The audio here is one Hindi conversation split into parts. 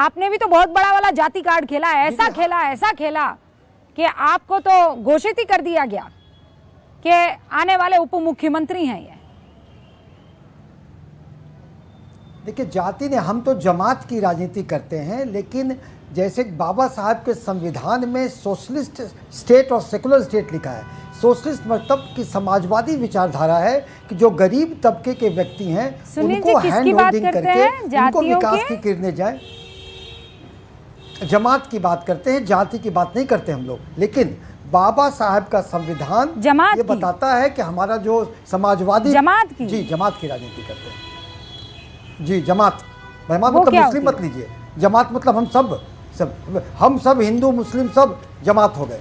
आपने भी तो बहुत बड़ा वाला जाति कार्ड खेला, ऐसा खेला कि आपको तो घोषित ही कर दिया गया कि आने वाले उप मुख्यमंत्री हैं ये। देखिए, जाति ने, हम तो जमात की राजनीति करते हैं, लेकिन जैसे बाबा साहब के संविधान में सोशलिस्ट स्टेट और सेकुलर स्टेट लिखा है। सोशलिस्ट मतलब कि समाजवादी विचारधारा है कि जो गरीब तबके के व्यक्ति हैं उनको हैंड होल्डिंग करके उनको विकास की किरणें जाए। जमात की बात करते हैं, जाति की बात नहीं करते हम लोग। लेकिन बाबा साहब का संविधान ये बताता है कि हमारा जो समाजवादी जमात की राजनीति करते हैं जी। जमात मतलब मुस्लिम मत लीजिए, जमात मतलब हम सब हिंदू मुस्लिम सब जमात हो गए,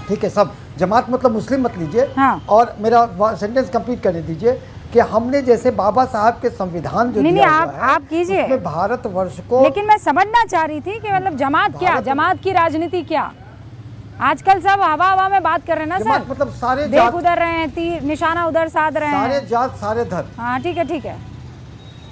ठीक है। सब जमात मतलब मुस्लिम मत लीजिए। हाँ। और मेरा सेंटेंस कंप्लीट करने दीजिए कि हमने जैसे बाबा साहब के संविधान जो दिया हुआ है, आप कीजिए उसमें भारतवर्ष को, लेकिन मैं समझना चाह रही थी कि मतलब जमात क्या, जमात की राजनीति क्या। आजकल सब हवा में बात कर रहे हैं ना सर, मतलब सारे देख उधर रहे हैं, तीर निशाना उधर साध रहे हैं, सारे जात सारे धर्म। हाँ ठीक है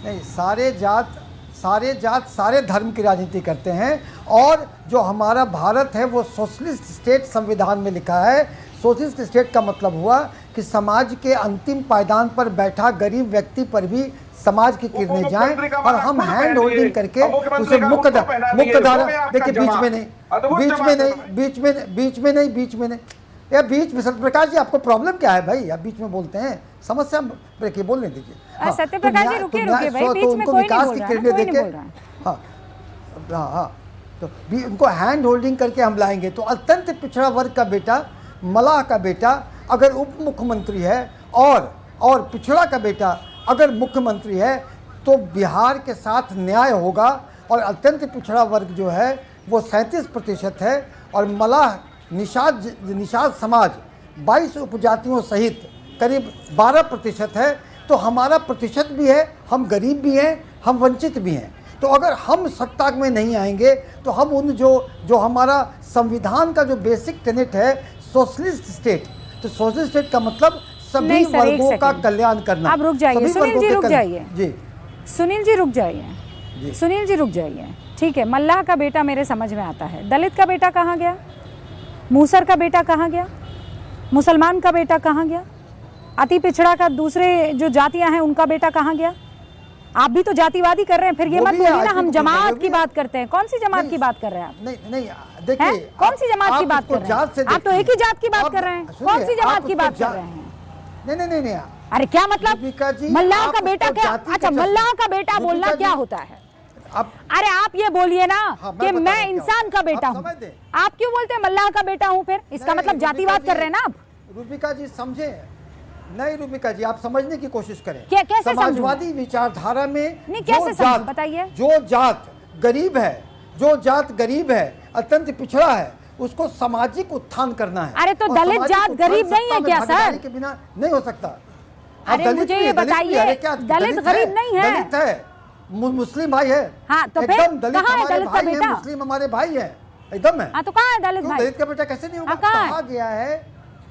नहीं, सारे जात सारे धर्म की राजनीति करते हैं। और जो हमारा भारत है वो सोशलिस्ट स्टेट संविधान में लिखा है। सोशलिस्ट स्टेट का मतलब हुआ कि समाज के अंतिम पायदान पर बैठा गरीब व्यक्ति पर भी समाज की किरणें जाएं और हम हैंड होल्डिंग करके उसे मुख्य धारा, देखिए बीच में नहीं या बीच में। सत्यप्रकाश जी, आपको प्रॉब्लम क्या है भाई? आप बीच में बोलते हैं, समस्या ब्रेक, बोलने दीजिए। सत्यप्रकाश जी रुकिए भाई, बीच में कोई विकास की किरणें देके, हाँ, तो उनको हैंड होल्डिंग करके हम लाएंगे। तो अत्यंत पिछड़ा वर्ग का बेटा, मलाह का बेटा अगर उप मुख्यमंत्री है और पिछड़ा का बेटा अगर मुख्यमंत्री है तो बिहार के साथ न्याय होगा। और अत्यंत पिछड़ा वर्ग जो है वो 37% है और मलाह निषाद समाज 22 उपजातियों सहित करीब 12% है। तो हमारा प्रतिशत भी है, हम गरीब भी हैं, हम वंचित भी हैं। तो अगर हम सत्ता में नहीं आएंगे तो हम उन जो हमारा संविधान का जो बेसिक टेनेट है सोशलिस्ट स्टेट, तो सोशलिस्ट स्टेट का मतलब सभी वर्गों का कल्याण करना। आप रुक जाइए सुनील जी, रुक जाइए जी, सुनील जी रुक जाइए, सुनील जी रुक जाइए। ठीक है, मल्लाह का बेटा मेरे समझ में आता है, दलित का बेटा कहाँ गया? मूसर का बेटा कहाँ गया? मुसलमान का बेटा कहाँ गया? अति पिछड़ा का दूसरे जो जातियां हैं उनका बेटा कहाँ गया? आप भी तो जातिवादी कर रहे हैं। फिर ये मत बोलिए ना हम जमात की बात करते हैं। कौन सी जमात की बात कर रहे हैं आप? नहीं देखिए, कौन सी जमात की बात कर रहे हैं आप? तो एक ही जात की बात कर रहे हैं। कौन सी जमात की बात कर रहे हैं? नहीं, अरे क्या मतलब? मल्लाह का बेटा क्या? अच्छा, मल्लाह का बेटा बोलना क्या होता है? अरे आप ये बोलिए ना कि मैं इंसान का बेटा हूँ। आप क्यों बोलते हैं मल्लाह का बेटा हूँ? फिर इसका मतलब जातिवाद कर रहे हैं ना आप? रूबिका जी समझे नहीं? रूबिका जी आप समझने की कोशिश करें। कैसे समाजवादी विचारधारा में नहीं, कैसे समझ बताइए? जो जात गरीब है, अत्यंत पिछड़ा है, उसको सामाजिक उत्थान करना है। अरे तो दलित जात गरीब नहीं है क्या सर? के बिना नहीं हो सकता। अरे मुझे ये बताइए, दलित गरीब नहीं है? दलित है, मुस्लिम भाई है। हाँ तो एकदम दलित हमारे भाई है, मुस्लिम हमारे भाई है, एकदम है। हाँ तो कहाँ है दलित भाई? दलित का बेटा कैसे नहीं होगा? कहा गया है।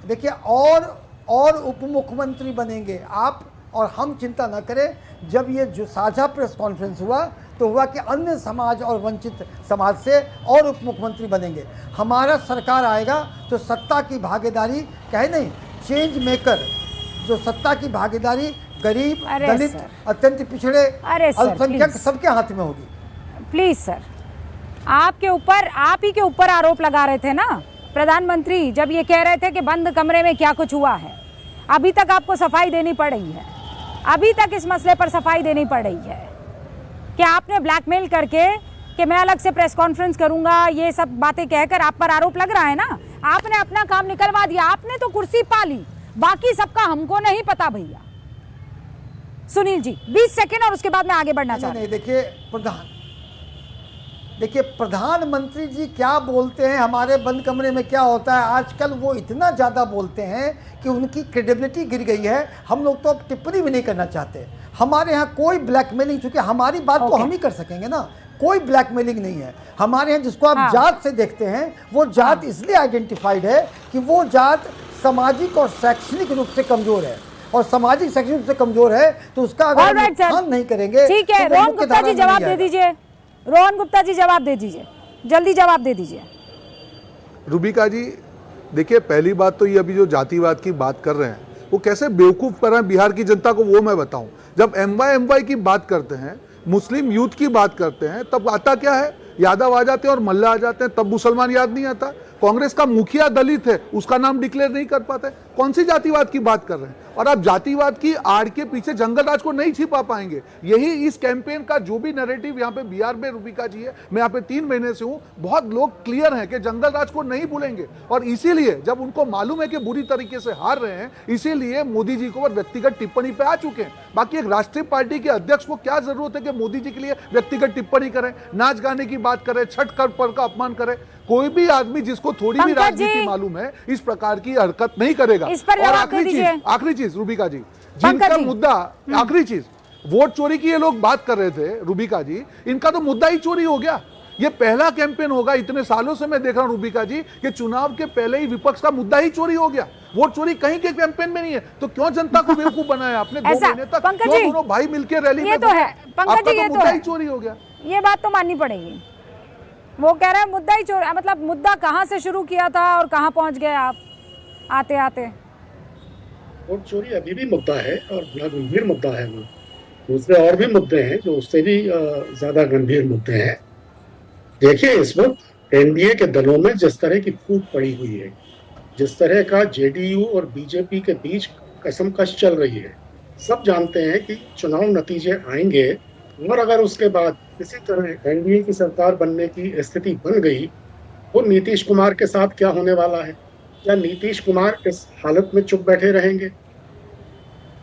देखिए, और उप मुख्यमंत्री बनेंगे आप और हम, चिंता न करें। जब ये जो साझा प्रेस कॉन्फ्रेंस हुआ तो हुआ कि अन्य समाज और वंचित समाज से और उप मुख्यमंत्री बनेंगे। हमारा सरकार आएगा तो सत्ता की भागीदारी, कहे नहीं, चेंज मेकर, जो सत्ता की भागीदारी गरीब, दलित, अत्यंत पिछड़े, अल्पसंख्यक सबके हाथ में होगी। प्लीज सर, आप ही के ऊपर आरोप लगा रहे थे ना प्रधानमंत्री, जब ये कह रहे थे कि बंद कमरे में क्या कुछ हुआ है। अभी तक आपको सफाई देनी पड़ रही है, अभी तक इस मसले पर सफाई देनी पड़ रही है कि आपने ब्लैकमेल करके कि मैं अलग से प्रेस कॉन्फ्रेंस करूंगा, ये सब बातें कहकर आप पर आरोप लग रहा है ना। आपने अपना काम निकलवा दिया, आपने तो कुर्सी पा ली, बाकी सबका हमको नहीं पता भैया। सुनील जी 20 सेकेंड और उसके बाद मैं आगे बढ़ना चाहता हूं। देखिए प्रधानमंत्री जी क्या बोलते हैं, हमारे बंद कमरे में क्या होता है, आजकल वो इतना ज़्यादा बोलते हैं कि उनकी क्रेडिबिलिटी गिर गई है। हम लोग तो अब टिप्पणी भी नहीं करना चाहते। हमारे यहाँ कोई ब्लैकमेलिंग, चूंकि हमारी बात तो हम ही कर सकेंगे ना, कोई ब्लैकमेलिंग नहीं है हमारे यहाँ। जिसको आप जात से देखते हैं, वो जात इसलिए आइडेंटिफाइड है कि वो जात सामाजिक और शैक्षणिक रूप से कमजोर है, और सामाजिक शैक्षणिक रूप से कमजोर है तो उसका अगर हम उत्थान नहीं करेंगे। ठीक है, रोहन गुप्ता जी जवाब दे दीजिए। रोहन गुप्ता जी जवाब दे दीजिए, जल्दी जवाब दे दीजिए। रूबिका जी देखिए, पहली बात तो ये अभी जो जातिवाद की बात कर रहे हैं वो कैसे बेवकूफ़ कर रहे हैं बिहार की जनता को, वो मैं बताऊं। जब एमवाई की बात करते हैं, मुस्लिम यूथ की बात करते हैं, तब आता क्या है, यादव आ जाते हैं और मल्ला आ जाते हैं, तब मुसलमान याद नहीं आता। कांग्रेस का मुखिया दलित है, उसका नाम डिक्लेयर नहीं कर पाते। कौन सी जातिवाद की बात कर रहे हैं? और आप जातिवाद की आड़ के पीछे जंगल राज को नहीं छिपा पाएंगे। यही इस कैंपेन का जो भी नैरेटिव यहाँ पे बिहार में रूबिका जी है, मैं यहाँ पे 3 महीने से हूँ, बहुत लोग क्लियर हैं कि जंगल राज को नहीं भूलेंगे। और इसीलिए जब उनको मालूम है कि बुरी तरीके से हार रहे हैं, इसीलिए मोदी जी को व्यक्तिगत टिप्पणी पे आ चुके हैं। बाकी एक राष्ट्रीय पार्टी के अध्यक्ष को क्या जरूरत है कि मोदी जी के लिए व्यक्तिगत टिप्पणी करें, नाच गाने की बात करें, छठ पर्व का अपमान करें? कोई भी आदमी जिसको थोड़ी भी राजनीति मालूम है इस प्रकार की हरकत नहीं करेगा। और आखिरी चीज रूबिका जी, जिनका मुद्दा, आखिरी चीज, वोट चोरी की ये लोग बात कर रहे थे रूबिका जी, इनका तो मुद्दा ही चोरी हो गया। ये पहला कैंपेन होगा, इतने सालों से मैं देख रहा हूं रूबिका जी कि चुनाव के पहले ही विपक्ष का मुद्दा ही चोरी हो गया। वोट चोरी कहीं के कैंपेन में नहीं है, तो क्यों जनता को बेवकूफ बनाया आपने 2 महीने तक? क्यों दोनों भाई मिलकर रैली में? ये तो है पंकज जी, ये तो मुद्दा ही चोरी हो गया। ये बात तो माननी पड़ेगी। वो कह रहा है मुद्दा ही चोरी, मतलब मुद्दा कहां से शुरू किया था और कहां पहुंच गए आप आते आते? वोट चोरी अभी भी मुद्दा है और बड़ा गंभीर मुद्दा है। वो दूसरे और भी मुद्दे हैं जो उससे भी ज्यादा गंभीर मुद्दे हैं। देखिए, इस वक्त एनडीए के दलों में जिस तरह की फूट पड़ी हुई है, जिस तरह का जेडीयू और बीजेपी के बीच कसमकश चल रही है, सब जानते हैं कि चुनाव नतीजे आएंगे और अगर उसके बाद किसी तरह एनडीए की सरकार बनने की स्थिति बन गई तो नीतीश कुमार के साथ क्या होने वाला है? क्या नीतीश कुमार इस हालत में चुप बैठे रहेंगे?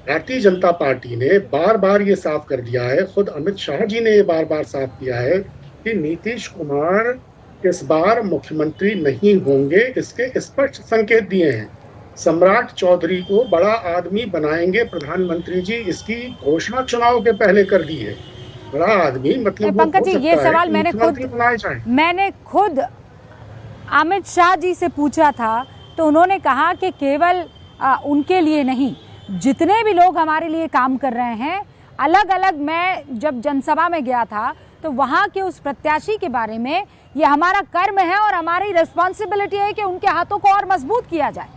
भारतीय जनता पार्टी ने बार बार ये साफ कर दिया है, खुद अमित शाह जी ने ये बार बार साफ किया है कि नीतीश कुमार इस बार मुख्यमंत्री नहीं होंगे। इसके स्पष्ट संकेत दिए हैं। सम्राट चौधरी को बड़ा आदमी बनाएंगे प्रधानमंत्री जी, इसकी घोषणा चुनाव के पहले कर दी है। बड़ा आदमी मतलब पंकज जी, ये सवाल मैंने खुद अमित शाह जी से पूछा था, तो उन्होंने कहा कि केवल उनके लिए नहीं, जितने भी लोग हमारे लिए काम कर रहे हैं, अलग अलग। मैं जब जनसभा में गया था तो वहाँ के उस प्रत्याशी के बारे में, ये हमारा कर्म है और हमारी रिस्पॉन्सिबिलिटी है कि उनके हाथों को और मजबूत किया जाए।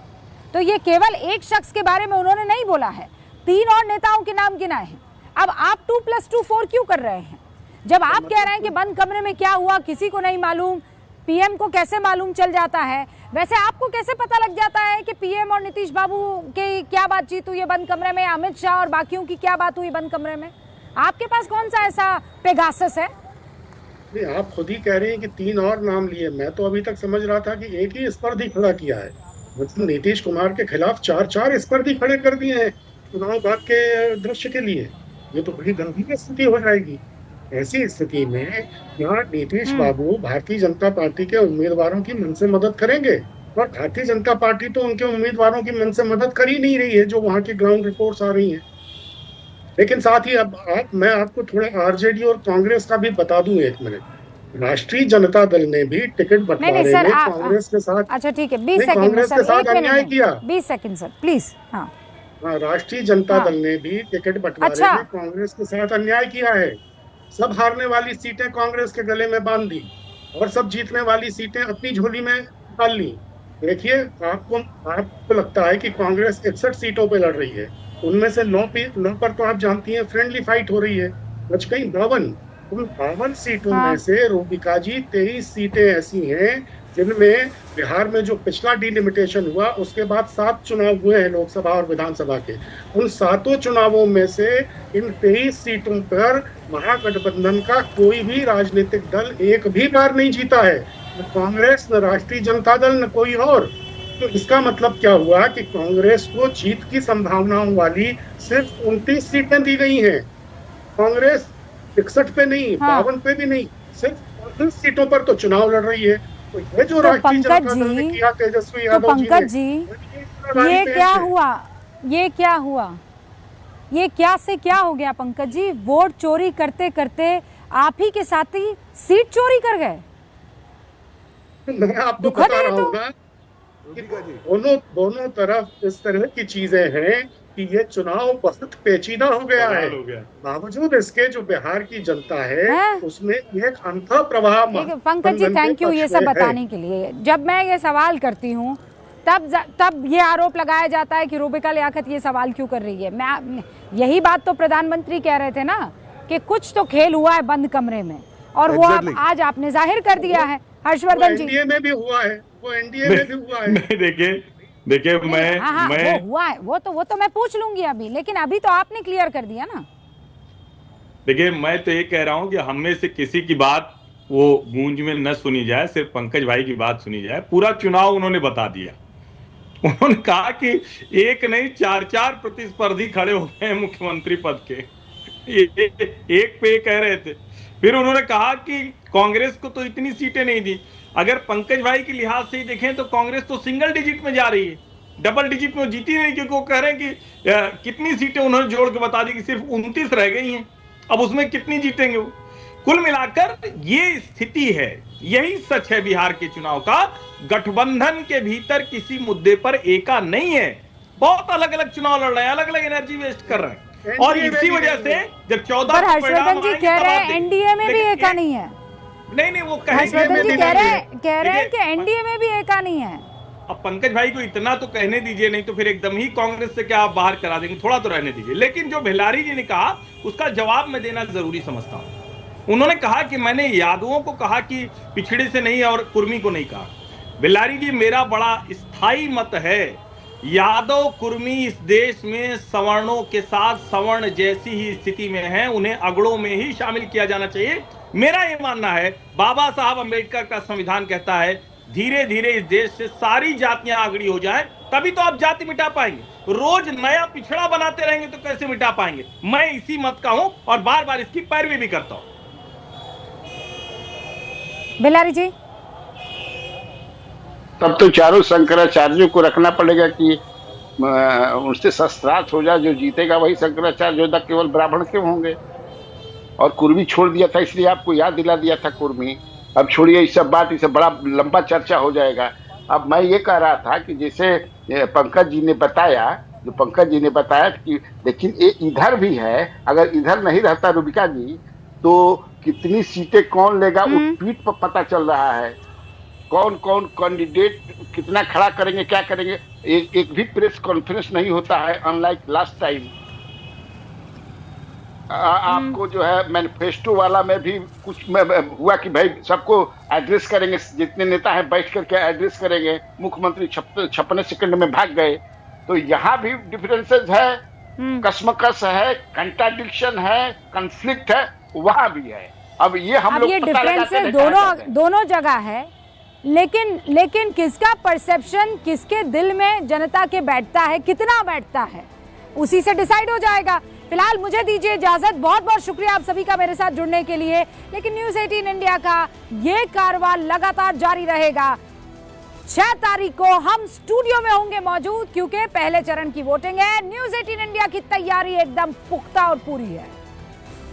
तो ये केवल एक शख्स के बारे में उन्होंने नहीं बोला है, 3 और नेताओं के नाम गिनाए हैं। अब आप 2+2 4 क्यों कर रहे हैं? जब आप कह रहे हैं कि बंद कमरे में क्या हुआ किसी को नहीं मालूम, पीएम को कैसे मालूम चल जाता है? वैसे आपको कैसे पता लग जाता है कि पीएम और नीतीश बाबू की क्या बातचीत हुई है बंद कमरे में, अमित शाह और बाकियों की क्या बात हुई बंद कमरे में? आपके पास कौन सा ऐसा पेगासस है? नहीं, आप खुद ही कह रहे हैं कि 3 और नाम लिए। मैं तो अभी तक समझ रहा था कि एक ही स्पर्धी खड़ा किया है। मतलब नीतीश कुमार के खिलाफ 4 स्पर्धी खड़े कर दिए हैं चुनाव बाद के दृश्य के लिए। ये तो बड़ी गंभीर स्थिति हो जाएगी। ऐसी स्थिति में यहाँ नीतीश बाबू भारतीय जनता पार्टी के उम्मीदवारों की मन से मदद करेंगे, और भारतीय जनता पार्टी तो उनके उम्मीदवारों की मन से मदद कर ही नहीं रही है, जो वहाँ की ग्राउंड रिपोर्ट्स आ रही हैं। लेकिन साथ ही अब मैं आपको थोड़ा आरजेडी और कांग्रेस का भी बता दूं 1 मिनट। राष्ट्रीय जनता दल ने भी टिकट बंटवारे में कांग्रेस के साथ, अच्छा ठीक है, 20 सेकंड कांग्रेस के साथ अन्याय किया। 20 सेकंड सर प्लीज। हाँ, राष्ट्रीय जनता दल ने भी टिकट बंटवारे में कांग्रेस के साथ अन्याय किया है। सब हारने वाली सीटें कांग्रेस के गले में बांध दी और सब जीतने वाली सीटें अपनी झोली में डाल ली। देखिए, आपको लगता है कि कांग्रेस 61 सीटों पे लड़ रही है, उनमें से 9 पर तो आप जानती हैं फ्रेंडली फाइट हो रही है, बच गई 52। उन 52 सीटों में से रूबिका जी 23 सीटें ऐसी हैं जिनमें बिहार में जो पिछला डिलिमिटेशन हुआ उसके बाद 7 चुनाव हुए हैं लोकसभा और विधानसभा के। उन 7 चुनावों में से इन 23 सीटों पर महागठबंधन का कोई भी राजनीतिक दल एक भी बार नहीं जीता है, न कांग्रेस, न राष्ट्रीय जनता दल, न कोई और। तो इसका मतलब क्या हुआ कि कांग्रेस को जीत की संभावनाओं वाली सिर्फ 29 सीटें दी गई हैं। कांग्रेस 61 पे नहीं, 52 पे भी नहीं, सिर्फ 29 सीटों पर तो चुनाव लड़ रही है। तो ये जो राष्ट्रीय जनता दल ने किया तेजस्वी यादव जी ने, ये क्या हुआ? ये क्या से क्या हो गया पंकज जी? वोट चोरी करते करते आप ही के साथी सीट चोरी कर गए। मैं आपको बता रहा हूँ ना, दोनों तरफ इस तरह की चीजें हैं कि ये चुनाव बहुत पेचीदा हो गया है। हो गया। बावजूद इसके जो बिहार की जनता है हैं? उसमें एक अंतः प्रवाह पंकज जी, थैंक यू ये सब बताने के लिए। जब मैं ये सवाल करती हूँ तब ये आरोप लगाया जाता है कि रूबिका लियाकत ये सवाल क्यों कर रही है। मैं यही बात तो प्रधानमंत्री कह रहे थे ना कि कुछ तो खेल हुआ है बंद कमरे में, और वो आज आपने जाहिर कर दिया है। हर्षवर्धन जी, एनडीए में भी हुआ है, वो एनडीए में भी हुआ है। नहीं, देखिए मैं वो हुआ है, वो तो मैं पूछ लूंगी अभी, लेकिन अभी तो आपने क्लियर कर दिया ना। देखिए मैं तो ये कह रहा हूं कि हम में से किसी की बात वो गूंज में न सुनी जाए, सिर्फ पंकज भाई की बात सुनी जाए। पूरा चुनाव उन्होंने बता दिया। उन्होंने कहा कि एक नहीं 4 प्रतिस्पर्धी खड़े हो गए मुख्यमंत्री पद के, एक पे कह रहे थे। फिर उन्होंने कहा कि कांग्रेस को तो इतनी सीटें नहीं दी। अगर पंकज भाई के लिहाज से ही देखें तो कांग्रेस तो सिंगल डिजिट में जा रही है, डबल डिजिट में जीती नहीं, क्योंकि वो कह रहे हैं कि कितनी सीटें उन्होंने जोड़ के बता दी कि सिर्फ 29 रह गई हैं। अब उसमें कितनी जीतेंगे वो। कुल मिलाकर ये स्थिति है, यही सच है बिहार के चुनाव का। गठबंधन के भीतर किसी मुद्दे पर एका नहीं है, बहुत अलग अलग चुनाव लड़ रहे हैं, अलग अलग एनर्जी वेस्ट कर रहे हैं। और इसी वजह से जब 14 पर हर्षवर्धन जी कह रहे हैं एनडीए में भी एका नहीं है। नहीं वो हर्षवर्धन जी कह रहे हैं कि एनडीए में भी एका नहीं है। अब पंकज भाई को इतना तो कहने दीजिए, नहीं तो फिर एकदम ही कांग्रेस से क्या आप बाहर करा देंगे, थोड़ा तो रहने दीजिए। लेकिन जो भिलारी जी ने कहा उसका जवाब मैं देना जरूरी समझता हूं। उन्होंने कहा कि मैंने यादवों को कहा कि पिछड़े से नहीं और कुर्मी को नहीं कहा। भिलारी जी, मेरा बड़ा स्थायी मत है, यादव कुर्मी इस देश में सवर्णों के साथ सवर्ण जैसी ही स्थिति में हैं, उन्हें अगड़ों में ही शामिल किया जाना चाहिए। मेरा ये मानना है, बाबा साहब अंबेडकर का संविधान कहता है धीरे धीरे इस देश से सारी जातियां अगड़ी हो जाए, तभी तो आप जाति मिटा पाएंगे। रोज नया पिछड़ा बनाते रहेंगे तो कैसे मिटा पाएंगे। मैं इसी मत का हूं और बार बार इसकी पैरवी भी करता हूं। भिलारी जी, तब तो चारों शंकराचार्यों को रखना पड़ेगा कि उनसे शस्त्रार्थ हो जाए, जो जीतेगा वही शंकराचार्य योद्धा केवल ब्राह्मण क्यों होंगे। और कुर्मी छोड़ दिया था, इसलिए आपको याद दिला दिया था कुर्मी। अब छोड़िए इस सब बात, इससे बड़ा लंबा चर्चा हो जाएगा। अब मैं ये कह रहा था कि जैसे पंकज जी ने बताया कि लेकिन ये इधर भी है, अगर इधर नहीं रहता रूबिका जी तो कितनी सीटें कौन लेगा उस पीठ पर पता चल रहा है। कौन कौन कैंडिडेट कितना खड़ा करेंगे, क्या करेंगे, एक भी प्रेस कॉन्फ्रेंस नहीं होता है। अनलाइक लास्ट टाइम आपको जो है मैनिफेस्टो वाला में भी कुछ हुआ कि भाई सबको एड्रेस करेंगे, जितने नेता हैं बैठ करके एड्रेस करेंगे। मुख्यमंत्री 56 सेकंड में भाग गए। तो यहाँ भी डिफरेंसेस है, कश्मकश है, कंट्राडिक्शन है, कॉन्फ्लिक्ट है, वहां भी है। अब ये हम लोग डिफरेंसेस दोनों जगह है, लेकिन किसका परसेप्शन किसके दिल में जनता के बैठता है, कितना बैठता है, उसी से डिसाइड हो जाएगा। फिलहाल मुझे दीजिए इजाजत। बहुत बहुत शुक्रिया आप सभी का मेरे साथ जुड़ने के लिए। लेकिन न्यूज़ 18 इंडिया का ये कारवां लगातार जारी रहेगा। 6 तारीख को हम स्टूडियो में होंगे मौजूद, क्योंकि पहले चरण की वोटिंग है। न्यूज़ 18 इंडिया की तैयारी एकदम पुख्ता और पूरी है।